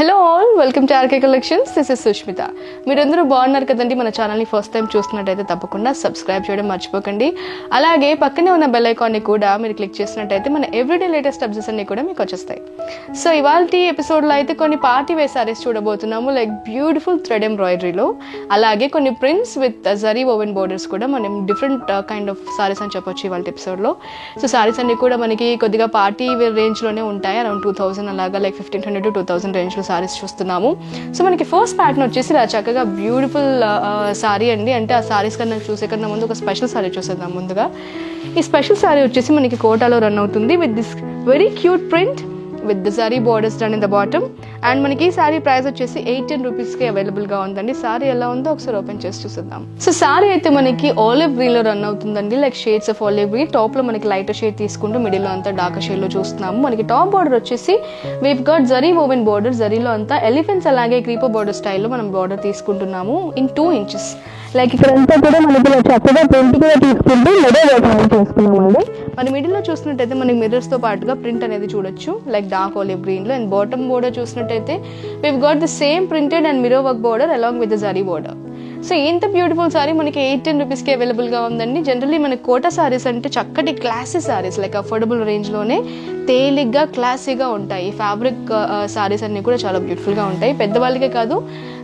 Hello all, welcome to RK collections. This is Sushmita. మీరందరూ బాగున్నారు కదండి. మన ఛానల్ని ఫస్ట్ టైం చూస్తున్నట్టయితే తప్పకుండా సబ్స్క్రైబ్ చేయడం మర్చిపోకండి. అలాగే పక్కనే ఉన్న బెల్ ఐకాన్ని కూడా మీరు క్లిక్ చేసినట్టయితే మన ఎవ్రీడే లేటెస్ట్ అప్డేట్స్ అన్ని కూడా మీకు వచ్చేస్తాయి. సో ఇవాళ ఎపిసోడ్లో అయితే కొన్ని పార్టీ వేర్ సారీస్ చూడబోతున్నాము, లైక్ బ్యూటిఫుల్ థ్రెడ్ ఎంబ్రాయిడరీలో. అలాగే కొన్ని prints with zari woven borders కూడా మనం డిఫరెంట్ కైండ్ ఆఫ్ సారీస్ అని చెప్పొచ్చు ఇవాళ ఎపిసోడ్లో. సో సారీస్ అన్ని కూడా మనకి కొద్దిగా పార్టీ వేర్ రేంజ్లోనే ఉంటాయి, అరౌండ్ 2000 అలాగా, లైక్ 1500 to 2000 రేంజ్లో సారీస్ చూస్తున్నాము. సో మనకి ఫస్ట్ ప్యాటర్న్ వచ్చేసి ఇలా చక్కగా బ్యూటిఫుల్ సారీ అండి. అంటే ఆ సారీస్ కన్నా చూసే కన్నా ముందు ఒక స్పెషల్ సారీ చూసేద్దాం. ముందుగా ఈ స్పెషల్ సారీ వచ్చేసి మనకి కోటాలో రన్ అవుతుంది with this very cute print with the sorry borders done in the bottom. And మనకి ఈ సారీ ప్రైస్ వచ్చేసి 18 రూపీస్కి అవైలబుల్గా ఉందండి. సారీ ఎలా ఉందో ఒకసారి ఓపెన్ చేసి చూసేద్దాం. సో సారీ అయితే మనకి ఆలివ్ గ్రీన్లో రన్ అవుతుందండి, like shades of olive green. టాప్లో మనకి లైటర్ షేడ్ తీసుకుంటూ మిడిల్లో అంతా డార్క్ షేడ్లో చూస్తున్నాము. మనకి టాప్ బార్డర్ వచ్చేసి we've got zari woven border, జరీలో అంతా ఎలిఫెంట్స్ అలాగే క్రీపర్ బోర్డర్ స్టైల్లో మనం బార్డర్ తీసుకుంటున్నాము ఇన్ 2 inches. లైక్ ఇక్కడ అంతా కూడా మనకి చక్కగా ప్రింట్ కూడా తీసుకుంటూ మిడిల్ చేసుకున్నామండి. మన మిడిల్లో చూసినట్టయితే మనకి మిర్రర్స్తో పాటుగా ప్రింట్ అనేది చూడొచ్చు, లైక్ డార్క్ ఆలివ్ గ్రీన్లో. అండ్ బాటమ్ బోర్డర్ చూసినట్టయితే we've got the same printed and mirror work border along with the zari border. So ఇంత బ్యూటిఫుల్ సారీ మనకి 18 రూపీస్కి అవైలబుల్గా ఉందండి. జనరల్లీ మన కోటా సారీస్ అంటే చక్కటి క్లాసీ సారీస్, లైక్ అఫోర్డబుల్ రేంజ్లోనే తేలిగ్గా క్లాసీగా ఉంటాయి. ఫ్యాబ్రిక్ సారీస్ అన్నీ కూడా చాలా బ్యూటిఫుల్గా ఉంటాయి. పెద్దవాళ్ళకే కాదు,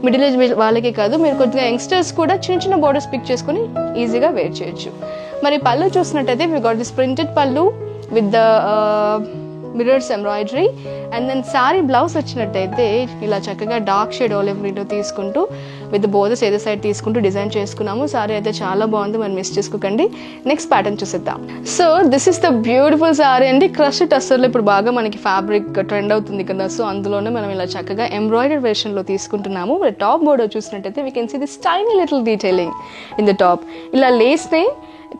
మిడిల్ ఏజ్ వాళ్ళకే కాదు, మీరు కొద్దిగా యంగ్స్టర్స్ కూడా చిన్న చిన్న బోర్డర్స్ పిక్ చేసుకుని ఈజీగా వేర్ చేయొచ్చు. మరి పళ్ళు చూసినట్టయితే we got this printed pallu with the mirrors embroidery. And then sari blouse వచ్చినట్టయితే ఇలా చక్కగా డార్క్ షేడ్ ఆలివ్ గ్రీన్ తీసుకుంటూ విత్ బోర్డర్స్ ఏదో సైడ్ తీసుకుంటూ డిజైన్ చేసుకున్నాము. సారీ అయితే చాలా బాగుంది, మనం మిస్ చేసుకోకండి. నెక్స్ట్ ప్యాటర్న్ చూసేద్దాం. So this is the beautiful sari అండి. క్రష్ టస్సర్లో ఇప్పుడు బాగా మనకి ఫ్యాబ్రిక్ ట్రెండ్ అవుతుంది కదా, సో అందులోనే మనం ఇలా చక్కగా ఎంబ్రాయిడరీ వెర్షన్లో తీసుకుంటున్నాము. టాప్ బోర్డర్ చూసినట్టయితే we can see this tiny little detailing in the top. ఇలా లేస్ని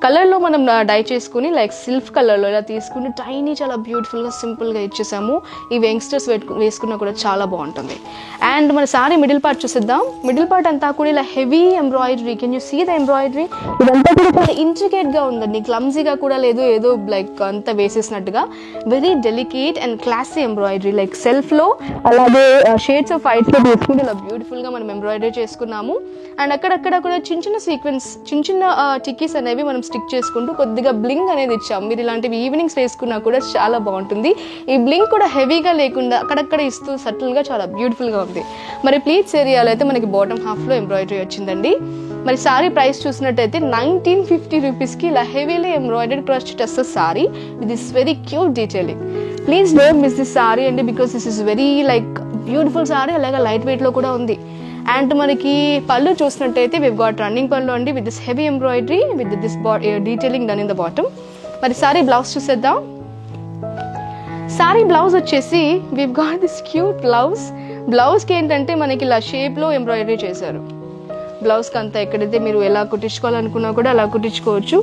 కలర్లో మనం డై చేసుకుని లైక్ సిల్క్ కలర్లో ఇలా తీసుకుని టైనీ చాలా బ్యూటిఫుల్గా సింపుల్గా ఇచ్చేసాము. ఈ యంగ్స్టర్స్ వేసుకున్నా కూడా చాలా బాగుంటుంది. అండ్ మన సారీ మిడిల్ పార్ట్ చూసేద్దాం. మిడిల్ పార్ట్ అంతా కూడా ఇలా heavy embroidery. Can you see the embroidery? ఇదంతా కూడా చాలా ఇంట్రికేట్గా ఉందండి, క్లమ్జీగా కూడా లేదు, ఏదో లైక్ అంతా వేసేసినట్టుగా. Very delicate and classy embroidery, like సెల్ఫ్లో అలాగే షేడ్స్ ఆఫ్ వైట్స్లో తీసుకుని ఇలా బ్యూటిఫుల్గా మనం ఎంబ్రాయిడరీ చేసుకున్నాము. అండ్ అక్కడక్కడ కూడా చిన్న చిన్న సీక్వెన్స్, చిన్న చిన్న టిక్కీస్ అనేవి మనం స్టిక్ చేసుకుంటూ కొద్దిగా బ్లింగ్ అనేది ఇచ్చాం. మీరు ఇలాంటివి ఈవినింగ్స్ వేసుకున్నా కూడా చాలా బాగుంటుంది. ఈ బ్లింగ్ కూడా హెవీగా లేకుండా అక్కడక్కడ ఇస్తూ సటిల్గా చాలా బ్యూటిఫుల్గా ఉంది. మరి ప్లీట్స్ ఏరియాలో అయితే మనకి బాటమ్ హాఫ్లో ఎంబ్రాయిడరీ వచ్చిందండి. మరి సారీ ప్రైస్ చూసినట్టయితే 1950 రూపీస్కి ఇలా heavily embroidery crush tussar sari with this very cute detailing. Please don't miss this sari అండి, because this is very like beautiful sari, అలాగే లైట్ వెయిట్లో కూడా ఉంది. అండ్ మనకి పళ్ళు చూసినట్టయితే వివ్ గాట్ రన్నింగ్ పళ్ళు అండి with this heavy embroidery with this detailing done in the bottom. మరి సారీ బ్లౌజ్ చూసేద్దాం. సారీ బ్లౌజ్ వచ్చేసి we've got this cute blouse. బ్లౌజ్కి ఏంటంటే మనకి ఇలా షేప్లో ఎంబ్రాయిడరీ చేశారు. బ్లౌజ్కి అంతా ఎక్కడైతే మీరు ఎలా కుట్టించుకోవాలనుకున్నా కూడా అలా కుట్టించుకోవచ్చు.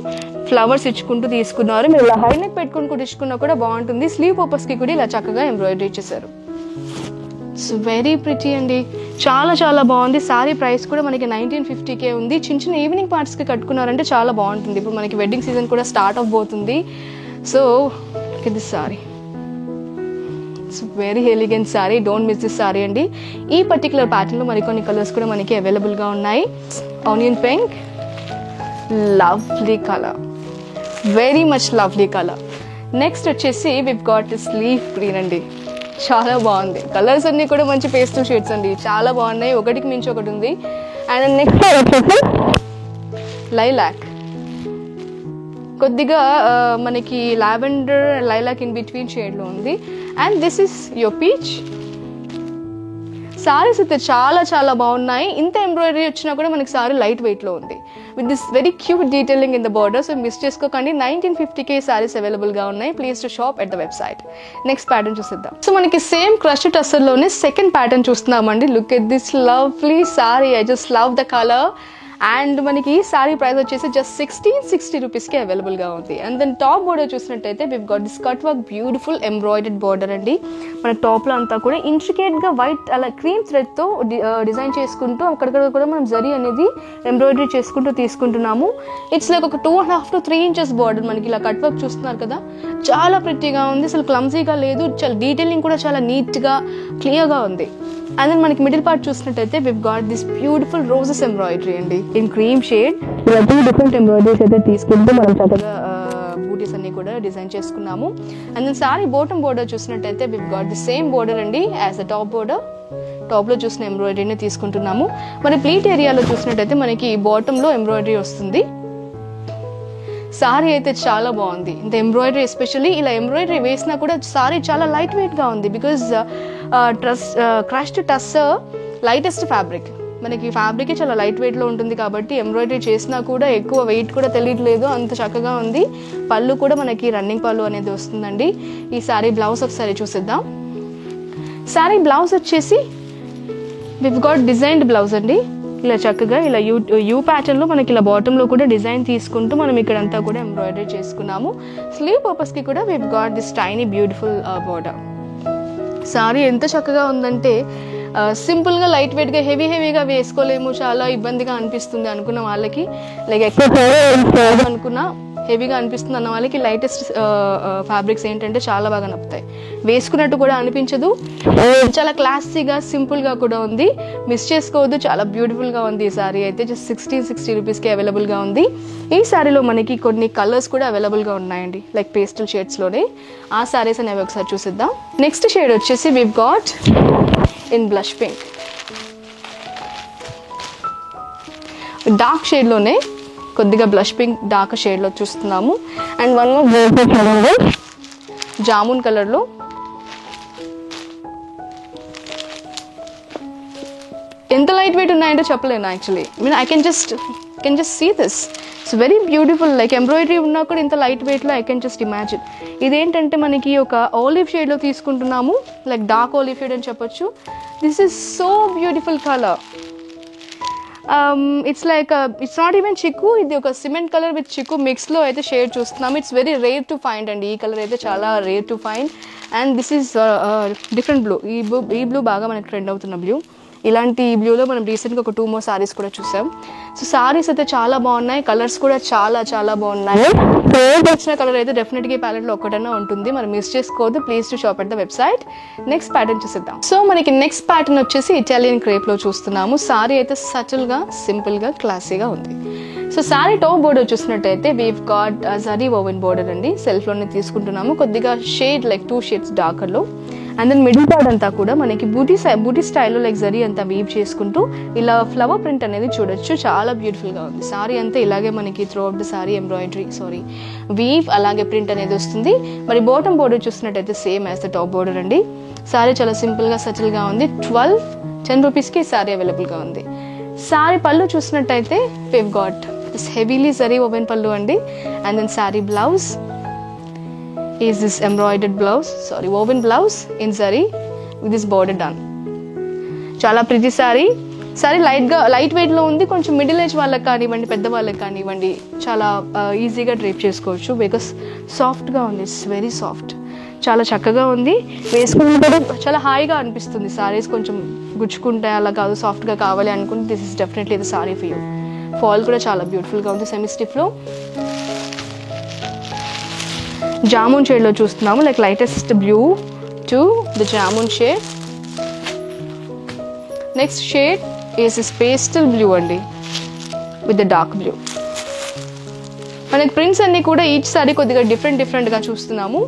ఫ్లవర్స్ ఇచ్చుకుంటూ తీసుకున్నారు. మీరు ఇలా హై నెక్ పెట్టుకుని కుట్టించుకున్నా కూడా బాగుంటుంది. స్లీవ్ పర్పస్కి కూడా ఇలా చక్కగా ఎంబ్రాయిడరీ చేశారు. ఇట్స్ వెరీ ప్రిటీ అండి, చాలా చాలా బాగుంది. సారీ ప్రైస్ కూడా మనకి 1950కే ఉంది. చిన్న చిన్న ఈవినింగ్ పార్ట్స్కి కట్టుకున్నారంటే చాలా బాగుంటుంది. ఇప్పుడు మనకి వెడ్డింగ్ సీజన్ కూడా స్టార్ట్ అవబోతుంది. So this sari it's very elegant sari, don't miss this sari అండి. ఈ పర్టికులర్ ప్యాటర్న్లో మరికొన్ని కలర్స్ కూడా మనకి అవైలబుల్గా ఉన్నాయి. Onion pink, lovely colour, very much lovely colour. Next వచ్చేసి we've got this leaf green అండి, చాలా బాగుంది. కలర్స్ అన్నీ కూడా మంచి పేస్టల్ షేడ్స్ అండి, చాలా బాగున్నాయి. ఒకటికి మించి ఒకటి ఉంది. అండ్ నెక్స్ట్ వచ్చేసి లైలాక్, కొద్దిగా మనకి లావెండర్ లైలాక్ ఇన్ బిట్వీన్ షేడ్లో ఉంది. And this is your peach. Saris అయితే చాలా చాలా బాగున్నాయి. ఇంత ఎంబ్రాయిడరీ వచ్చినా కూడా మనకి సారీ లైట్ వెయిట్లో ఉంది with this very cute detailing in the border. So miss చేసుకోకండి, 1950కే సారీస్ అవైలబుల్గా ఉన్నాయి. Please to shop at the website. Next pattern చూసిద్దాం. సో మనకి సేమ్ క్రష్ టస్సర్లోనే సెకండ్ ప్యాటర్న్ చూస్తున్నామండి. Look at this lovely sari, I just love the colour. And మనకి sari price వచ్చేసి జస్ట్ 1660 రూపీస్కి అవైలబుల్గా ఉంది. అండ్ దెన్ టాప్ బోర్డర్ చూసినట్టయితే we've got this cut work beautiful embroided border అండి. మన టాప్లో అంతా కూడా ఇంట్రికేట్గా వైట్ అలా క్రీమ్ థ్రెడ్తో డిజైన్ చేసుకుంటూ అక్కడక్కడ కూడా మనం జరీ అనేది ఎంబ్రాయిడరీ చేసుకుంటూ తీసుకుంటున్నాము. ఇట్స్ లైక్ ఒక 2.5 to 3 inches బార్డర్. మనకి ఇలా కట్ వర్క్ చూస్తున్నారు కదా, చాలా ప్రిట్టీగా ఉంది, అసలు క్లమ్జీగా లేదు. చాలా డీటెయిలింగ్ కూడా చాలా నీట్గా క్లియర్గా ఉంది. అండ్ దెన్ మనకి మిడిల్ పార్ట్ చూసినట్టయితే we've got this beautiful roses embroidery అండి ఇన్ క్రీమ్ షేడ్. ఇలా 2 డిఫరెంట్ ఎంబ్రాయిడరీస్ అయితే తీసుకుంటూ మనం చక్కగా బూటీస్ అన్ని కూడా డిజైన్ చేసుకున్నాము. And then sari bottom border చూసినట్టయితే we've got the same border అండి యాజ్ ద టాప్ బోర్డర్. టాప్లో చూసిన ఎంబ్రాయిడరీని తీసుకుంటున్నాము. మరి ప్లీట్ ఏరియాలో చూసినట్టయితే మనకి బాటంలో ఎంబ్రాయిడరీ వస్తుంది. సారీ అయితే చాలా బాగుంది. ఇంత ఎంబ్రాయిడరీ ఎస్పెషల్లీ ఇలా ఎంబ్రాయిడరీ వేసినా కూడా సారీ చాలా లైట్ వెయిట్గా ఉంది. Because crushed tussar lightest fabric, మనకి ఫ్యాబ్రిక్ చాలా లైట్ వెయిట్లో ఉంటుంది కాబట్టి ఎంబ్రాయిడరీ చేసినా కూడా ఎక్కువ వెయిట్ కూడా తెలియట్లేదు, అంత చక్కగా ఉంది. పళ్ళు కూడా మనకి రన్నింగ్ పళ్ళు అనేది వస్తుందండి. ఈ సారీ బ్లౌజ్ ఒకసారి చూసిద్దాం. సారీ బ్లౌజ్ వచ్చేసి వివ్ గాట్ డిజైన్డ్ బ్లౌజ్ అండి. ఇలా చక్కగా ఇలా యూ ప్యాటర్న్లో మనకి ఇలా బాటంలో కూడా డిజైన్ తీసుకుంటూ మనం ఇక్కడంతా కూడా ఎంబ్రాయిడరీ చేసుకున్నాము. స్లీవ్ పర్పస్కి కూడా we've got this tiny beautiful border. Sari ఎంత చక్కగా ఉందంటే సింపుల్గా లైట్ వెయిట్గా హెవీగా వేసుకోలేము, చాలా ఇబ్బందిగా అనిపిస్తుంది అనుకున్న వాళ్ళకి, లైక్ ఎక్కువ అనుకున్నా హెవీగా అనిపిస్తుంది అన్న వాళ్ళకి లైటెస్ట్ ఫ్యాబ్రిక్స్ ఏంటంటే చాలా బాగా నప్పుతాయి. వేసుకున్నట్టు కూడా అనిపించదు, చాలా క్లాసీగా సింపుల్గా కూడా ఉంది. మిస్ చేసుకోవద్దు, చాలా బ్యూటిఫుల్గా ఉంది. ఈ సారీ అయితే జస్ట్ 60 రూపీస్కి అవైలబుల్గా ఉంది. ఈ సారీలో మనకి కొన్ని కలర్స్ కూడా అవైలబుల్గా ఉన్నాయండి, లైక్ పేస్టల్ షేడ్స్లోనే. ఆ సారీస్ అనేవి ఒకసారి చూసిద్దాం. నెక్స్ట్ షేడ్ వచ్చేసి we've got in blush pink, dark షేడ్లోనే కొద్దిగా బ్లష్ పింక్ డార్క్ షేడ్లో చూస్తున్నాము. అండ్ వన్ మోర్ జామున్ కలర్లో ఎంత లైట్ వెయిట్ ఉన్నాయంటే చెప్పలేను actually. I can just see this. It's very beautiful. Like embroidery ఉన్నా కూడా ఇంత లైట్ వెయిట్లో ఐ కెన్ జస్ట్ ఇమాజిన్. ఇదేంటంటే మనకి ఒక ఆలివ్ షేడ్లో తీసుకుంటున్నాము, లైక్ డార్క్ ఆలివ్ షేడ్ అని చెప్పొచ్చు. This is so beautiful colour. It's like it's not even చిక్కు, ఇది ఒక సిమెంట్ కలర్ విత్ చిక్కు మిక్స్లో అయితే షేడ్ చూస్తున్నాము. It's very rare to find అండి, ఈ కలర్ అయితే చాలా rare to find. And this is different blue. ఈ బ్లూ బాగా మనకి ట్రెండ్ అవుతున్న బ్లూ. ఇలాంటి ఈ బ్లూలో మనం రీసెంట్గా ఒక 2 more సారీస్ కూడా చూసాం. సో సారీస్ అయితే చాలా బాగున్నాయి, కలర్స్ కూడా చాలా బాగున్నాయి. వచ్చిన కలర్ అయితే డెఫినెట్గా ఈ ప్యాలెట్లో ఒకటైనా ఉంటుంది, మనం మిస్ చేసుకోవద్దు. Please to shop at the website. Next pattern చూసిద్దాం. సో మనకి నెక్స్ట్ ప్యాటర్న్ వచ్చేసి ఇటాలియన్ క్రేప్లో చూస్తున్నాము. సారీ అయితే సటిల్గా సింపుల్గా క్లాసీగా ఉంది. సో సారీ టాప్ బోర్డర్ చూసినట్టయితే we've got zari woven border అండి, సెల్ఫ్లోనే తీసుకుంటున్నాము. కొద్దిగా షేడ్ లైక్ 2 shades డార్కర్లో. అండ్ దెన్ మిడిల్ పార్ట్ అంతా కూడా మనకి బూటీ స్టైల్లో లైక్ జరీ అంతా వీవ్ చేసుకుంటూ ఇలా ఫ్లవర్ ప్రింట్ అనేది చూడొచ్చు, చాలా బ్యూటిఫుల్గా ఉంది. సారీ అంతా ఇలాగే మనకి throughout the sari weave అలాగే ప్రింట్ అనేది వస్తుంది. మరి బాటమ్ బోర్డర్ చూసినట్టయితే same as the top border అండి. సారీ చాలా సింపుల్గా సటిల్గా ఉంది. 10 రూపీస్కి ఈ సారీ అవైలబుల్గా ఉంది. సారీ పళ్ళు చూసినట్టయితే we've got this heavily zari woven పళ్ళు అండి. And then sari blouse is this embroidered blouse, woven blouse in zari with this border done. చాలా ప్రిటీ సారీ లైట్ వెయిట్లో ఉంది. కొంచెం మిడిల్ ఏజ్ వాళ్ళకి కానివ్వండి, పెద్ద వాళ్ళకి కానివ్వండి, చాలా ఈజీగా డ్రేప్ చేసుకోవచ్చు. బికాస్ సాఫ్ట్గా ఉంది, ఇట్స్ వెరీ సాఫ్ట్, చాలా చక్కగా ఉంది. వేసుకున్నప్పుడు చాలా హాయిగా అనిపిస్తుంది. సారీస్ కొంచెం గుచ్చుకుంటే అలా కాదు, సాఫ్ట్గా కావాలి అనుకుంటే this is definitely the sorry for you. Fall కూడా చాలా బ్యూటిఫుల్గా ఉంది, సెమీ స్టిఫ్లో. జామున్ షేడ్లో చూస్తున్నాము, like lightest blue to the jamun shade. Next shade is this pastel blue అండి విత్ ద డార్క్ బ్లూ. మనకి ప్రింట్స్ అన్నీ కూడా ఈచ్ సారీ కొద్దిగా డిఫరెంట్గా చూస్తున్నాము.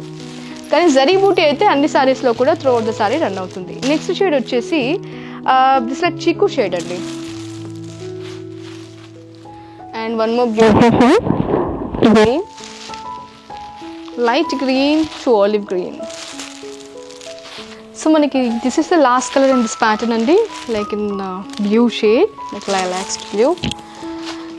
కానీ జరీ బూటీ అయితే అన్ని సారీస్లో కూడా throughout the sari run అవుతుంది. నెక్స్ట్ షేడ్ వచ్చేసి దిస్ లైక్ చీకు షేడ్ అండి. And one more beautiful green, light green to olive green. So మనకి this is the last colour in this pattern అండి, like in blue shade, like lilacs blue.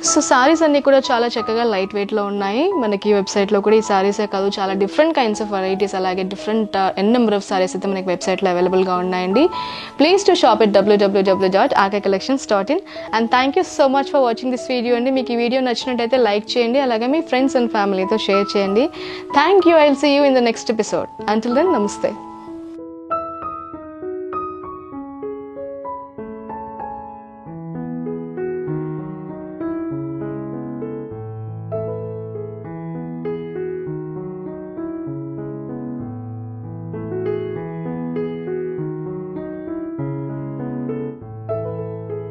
So saris అన్నీ కూడా చాలా చక్కగా light వెయిట్లో ఉన్నాయి. మనకి వెబ్సైట్లో కూడా ఈ సారీసే కాదు, చాలా డిఫరెంట్ కైండ్స్ ఆఫ్ వెరైటీస్, అలాగే డిఫరెంట్ నెంబర్ ఆఫ్ సారీస్ అయితే మనకి వెబ్సైట్లో అవైలబుల్గా ఉన్నాయండి. Please to shop at www.akcollections.in. And thank you so much for watching this video అండి. మీకు ఈ వీడియో నచ్చినట్టయితే లైక్ చేయండి, అలాగే మీ ఫ్రెండ్స్ అండ్ ఫ్యామిలీతో షేర్ చేయండి. Thank you. I will see you in the next episode. Until then, నమస్తే.